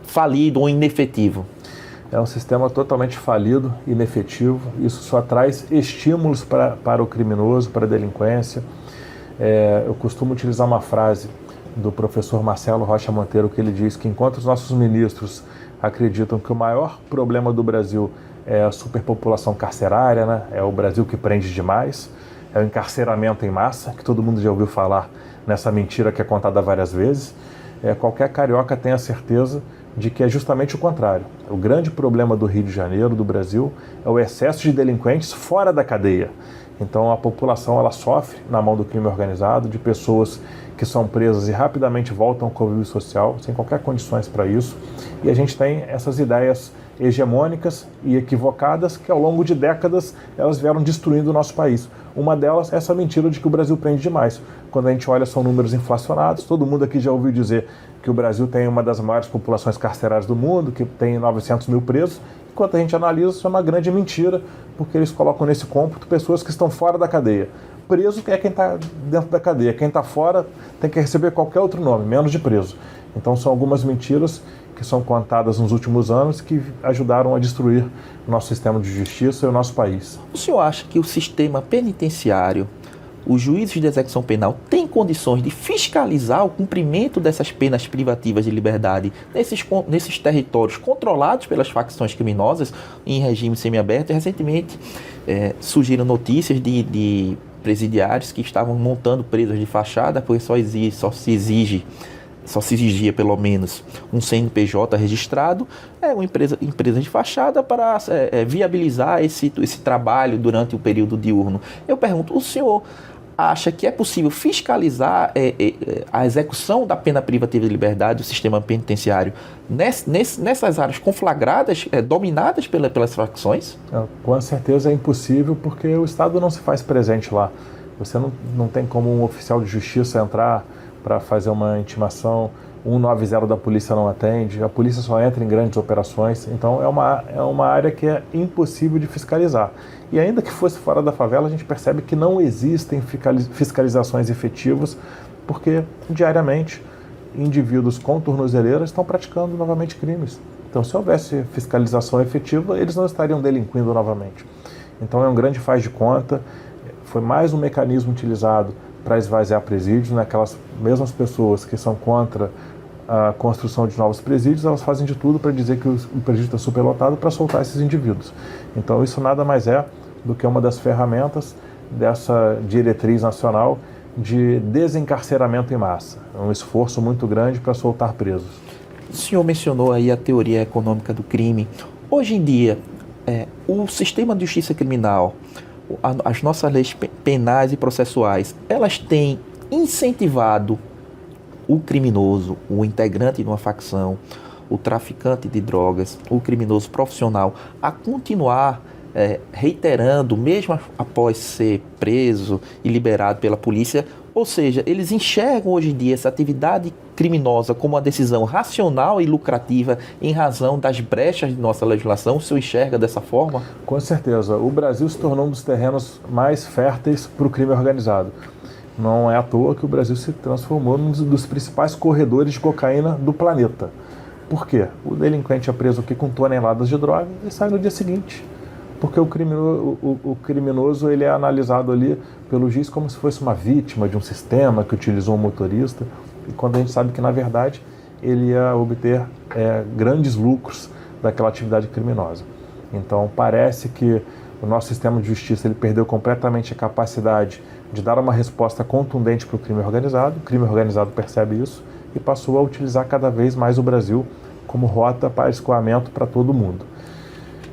falido ou inefetivo? É um sistema totalmente falido, inefetivo. Isso só traz estímulos para o criminoso, para a delinquência. Eu costumo utilizar uma frase do professor Marcelo Rocha Monteiro, que ele diz que enquanto os nossos ministros acreditam que o maior problema do Brasil é a superpopulação carcerária, é o Brasil que prende demais, é o encarceramento em massa, que todo mundo já ouviu falar nessa mentira que é contada várias vezes, qualquer carioca tem a certeza de que é justamente o contrário. O grande problema do Rio de Janeiro, do Brasil, é o excesso de delinquentes fora da cadeia. Então a população ela sofre na mão do crime organizado, de pessoas que são presas e rapidamente voltam ao convívio social, sem qualquer condições para isso. E a gente tem essas ideias hegemônicas e equivocadas que ao longo de décadas elas vieram destruindo o nosso país. Uma delas é essa mentira de que o Brasil prende demais. Quando a gente olha, são números inflacionados. Todo mundo aqui já ouviu dizer que o Brasil tem uma das maiores populações carcerárias do mundo, que tem 900 mil presos. Enquanto a gente analisa, isso é uma grande mentira, porque eles colocam nesse cômputo pessoas que estão fora da cadeia. Preso é quem está dentro da cadeia. Quem está fora tem que receber qualquer outro nome, menos de preso. Então são algumas mentiras que são contadas nos últimos anos que ajudaram a destruir o nosso sistema de justiça e o nosso país. O senhor acha que o sistema penitenciário, os juízes de execução penal, têm condições de fiscalizar o cumprimento dessas penas privativas de liberdade nesses territórios controlados pelas facções criminosas em regime semiaberto? E recentemente surgiram notícias de presidiários que estavam montando presas de fachada, porque só se exigia pelo menos um CNPJ registrado, uma empresa de fachada para viabilizar esse trabalho durante o período diurno. Eu pergunto, o senhor acha que é possível fiscalizar a execução da pena privativa de liberdade do sistema penitenciário nessas áreas conflagradas, dominadas pelas facções? Com certeza é impossível, porque o Estado não se faz presente lá. Você não tem como um oficial de justiça entrar para fazer uma intimação, 190 da polícia não atende, a polícia só entra em grandes operações, então é uma área que é impossível de fiscalizar. E ainda que fosse fora da favela, a gente percebe que não existem fiscalizações efetivas, porque diariamente indivíduos com tornozeleiras estão praticando novamente crimes. Então se houvesse fiscalização efetiva, eles não estariam delinquindo novamente. Então é um grande faz de conta, foi mais um mecanismo utilizado para esvaziar presídios, aquelas mesmas pessoas que são contra a construção de novos presídios, elas fazem de tudo para dizer que o presídio está superlotado para soltar esses indivíduos. Então isso nada mais é do que uma das ferramentas dessa diretriz nacional de desencarceramento em massa. É um esforço muito grande para soltar presos. O senhor mencionou aí a teoria econômica do crime. Hoje em dia, o sistema de justiça criminal, as nossas leis penais e processuais, elas têm incentivado o criminoso, o integrante de uma facção, o traficante de drogas, o criminoso profissional, a continuar reiterando, mesmo após ser preso e liberado pela polícia. Ou seja, eles enxergam hoje em dia essa atividade criminosa como uma decisão racional e lucrativa em razão das brechas de nossa legislação. O senhor enxerga dessa forma? Com certeza. O Brasil se tornou um dos terrenos mais férteis para o crime organizado. Não é à toa que o Brasil se transformou num dos principais corredores de cocaína do planeta. Por quê? O delinquente é preso aqui com toneladas de droga e sai no dia seguinte. Porque o criminoso ele é analisado ali pelo juiz como se fosse uma vítima de um sistema que utilizou um motorista, e quando a gente sabe que, na verdade, ele ia obter grandes lucros daquela atividade criminosa. Então, parece que o nosso sistema de justiça ele perdeu completamente a capacidade de dar uma resposta contundente para o crime organizado. O crime organizado percebe isso e passou a utilizar cada vez mais o Brasil como rota para escoamento para todo mundo.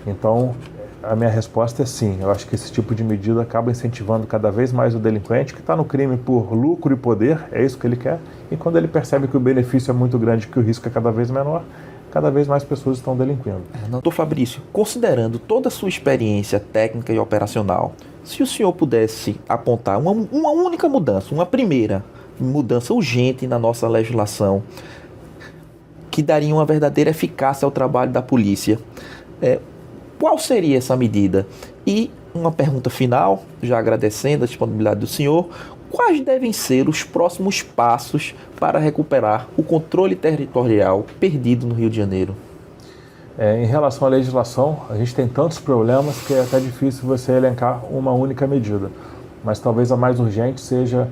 Então, a minha resposta é sim. Eu acho que esse tipo de medida acaba incentivando cada vez mais o delinquente que está no crime por lucro e poder, é isso que ele quer, e quando ele percebe que o benefício é muito grande e que o risco é cada vez menor, cada vez mais pessoas estão delinquindo. Doutor Fabrício, considerando toda a sua experiência técnica e operacional, se o senhor pudesse apontar uma única mudança, uma primeira mudança urgente na nossa legislação, que daria uma verdadeira eficácia ao trabalho da polícia, qual seria essa medida? E uma pergunta final, já agradecendo a disponibilidade do senhor, quais devem ser os próximos passos para recuperar o controle territorial perdido no Rio de Janeiro? Em relação à legislação, a gente tem tantos problemas que é até difícil você elencar uma única medida. Mas talvez a mais urgente seja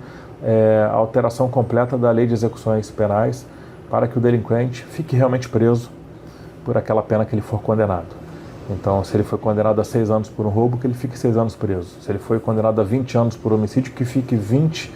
a alteração completa da lei de execuções penais para que o delinquente fique realmente preso por aquela pena que ele for condenado. Então, se ele foi condenado a 6 anos por um roubo, que ele fique 6 anos preso. Se ele foi condenado a 20 anos por homicídio, que fique 20,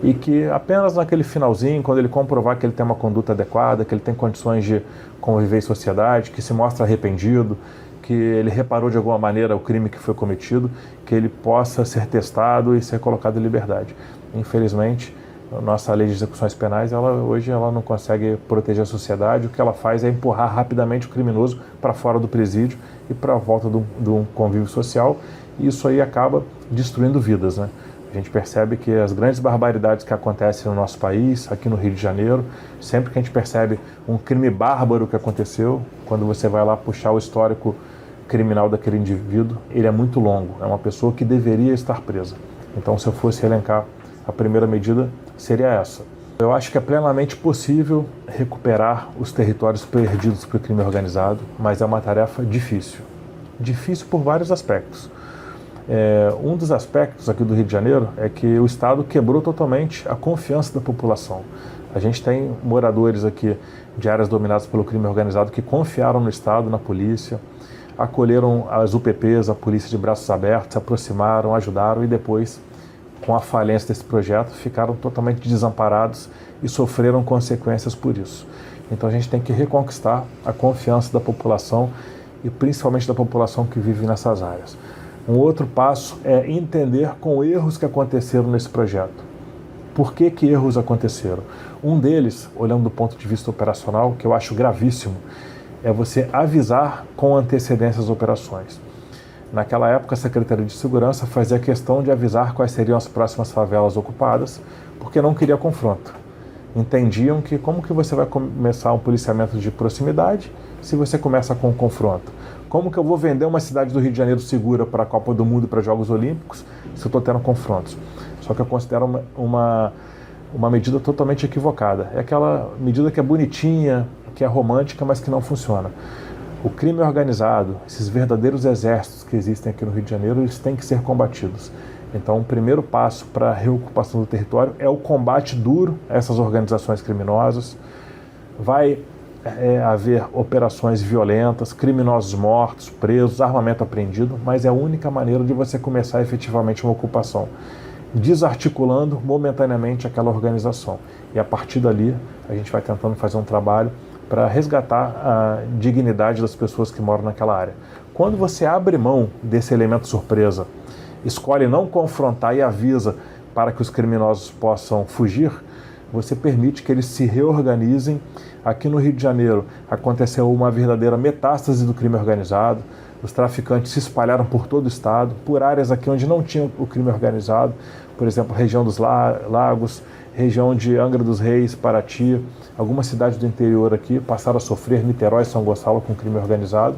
e que apenas naquele finalzinho, quando ele comprovar que ele tem uma conduta adequada, que ele tem condições de conviver em sociedade, que se mostra arrependido, que ele reparou de alguma maneira o crime que foi cometido, que ele possa ser testado e ser colocado em liberdade. Infelizmente, a nossa lei de execuções penais, hoje ela não consegue proteger a sociedade. O que ela faz é empurrar rapidamente o criminoso para fora do presídio e para a volta de um convívio social, e isso aí acaba destruindo vidas, né? A gente percebe que as grandes barbaridades que acontecem no nosso país, aqui no Rio de Janeiro, sempre que a gente percebe um crime bárbaro que aconteceu, quando você vai lá puxar o histórico criminal daquele indivíduo, ele é muito longo, é uma pessoa que deveria estar presa. Então, se eu fosse elencar, a primeira medida seria essa. Eu acho que é plenamente possível recuperar os territórios perdidos para o crime organizado, mas é uma tarefa difícil. Difícil por vários aspectos. Um dos aspectos aqui do Rio de Janeiro é que o Estado quebrou totalmente a confiança da população. A gente tem moradores aqui de áreas dominadas pelo crime organizado que confiaram no Estado, na polícia, acolheram as UPPs, a polícia de braços abertos, se aproximaram, ajudaram e depois, com a falência desse projeto, ficaram totalmente desamparados e sofreram consequências por isso. Então a gente tem que reconquistar a confiança da população e principalmente da população que vive nessas áreas. Um outro passo é entender com erros que aconteceram nesse projeto. Por que erros aconteceram? Um deles, olhando do ponto de vista operacional, que eu acho gravíssimo, é você avisar com antecedência as operações. Naquela época, a Secretaria de Segurança fazia questão de avisar quais seriam as próximas favelas ocupadas, porque não queria confronto. Entendiam que como que você vai começar um policiamento de proximidade se você começa com um confronto? Como que eu vou vender uma cidade do Rio de Janeiro segura para a Copa do Mundo e para Jogos Olímpicos se eu estou tendo confrontos? Só que eu considero uma medida totalmente equivocada. É aquela medida que é bonitinha, que é romântica, mas que não funciona. O crime organizado, esses verdadeiros exércitos que existem aqui no Rio de Janeiro, eles têm que ser combatidos. Então, o primeiro passo para a reocupação do território é o combate duro a essas organizações criminosas. Vai haver operações violentas, criminosos mortos, presos, armamento apreendido, mas é a única maneira de você começar efetivamente uma ocupação, desarticulando momentaneamente aquela organização. E a partir dali, a gente vai tentando fazer um trabalho para resgatar a dignidade das pessoas que moram naquela área. Quando você abre mão desse elemento surpresa, escolhe não confrontar e avisa para que os criminosos possam fugir, você permite que eles se reorganizem. Aqui no Rio de Janeiro aconteceu uma verdadeira metástase do crime organizado. Os traficantes se espalharam por todo o estado, por áreas aqui onde não tinha o crime organizado, por exemplo, região dos Lagos, região de Angra dos Reis, Paraty, algumas cidades do interior aqui passaram a sofrer, Niterói e São Gonçalo, com crime organizado.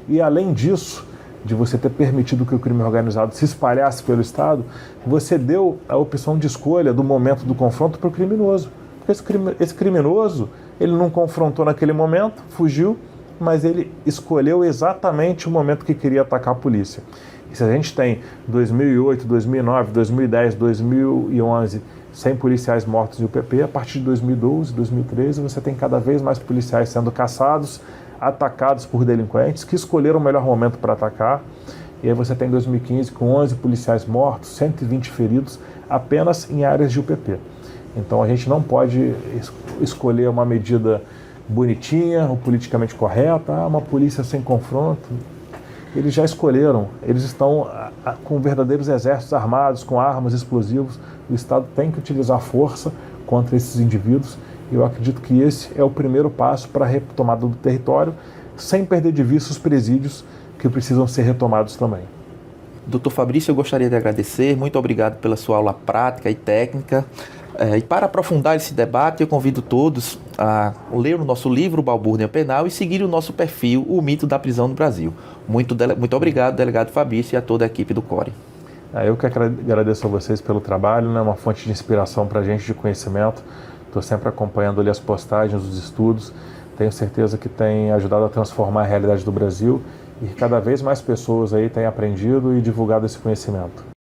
E além disso, de você ter permitido que o crime organizado se espalhasse pelo estado, você deu a opção de escolha do momento do confronto para o criminoso. Porque esse criminoso, ele não confrontou naquele momento, fugiu, mas ele escolheu exatamente o momento que queria atacar a polícia. E se a gente tem 2008, 2009, 2010, 2011, 100 policiais mortos em UPP, a partir de 2012, 2013, você tem cada vez mais policiais sendo caçados, atacados por delinquentes que escolheram o melhor momento para atacar. E aí você tem 2015 com 11 policiais mortos, 120 feridos apenas em áreas de UPP. Então a gente não pode escolher uma medida bonitinha ou politicamente correta, uma polícia sem confronto. Eles já escolheram, eles estão com verdadeiros exércitos armados, com armas, explosivos. O Estado tem que utilizar força contra esses indivíduos. E eu acredito que esse é o primeiro passo para a retomada do território, sem perder de vista os presídios que precisam ser retomados também. Doutor Fabrício, eu gostaria de agradecer. Muito obrigado pela sua aula prática e técnica. E para aprofundar esse debate, eu convido todos a ler o nosso livro, Balbúrdia Penal, e seguir o nosso perfil, O Mito da Prisão no Brasil. Muito obrigado, delegado Fabrício, e a toda a equipe do CORE. Eu que agradeço a vocês pelo trabalho, né? Uma fonte de inspiração para a gente, de conhecimento. Estou sempre acompanhando ali as postagens, os estudos. Tenho certeza que tem ajudado a transformar a realidade do Brasil e cada vez mais pessoas aí têm aprendido e divulgado esse conhecimento.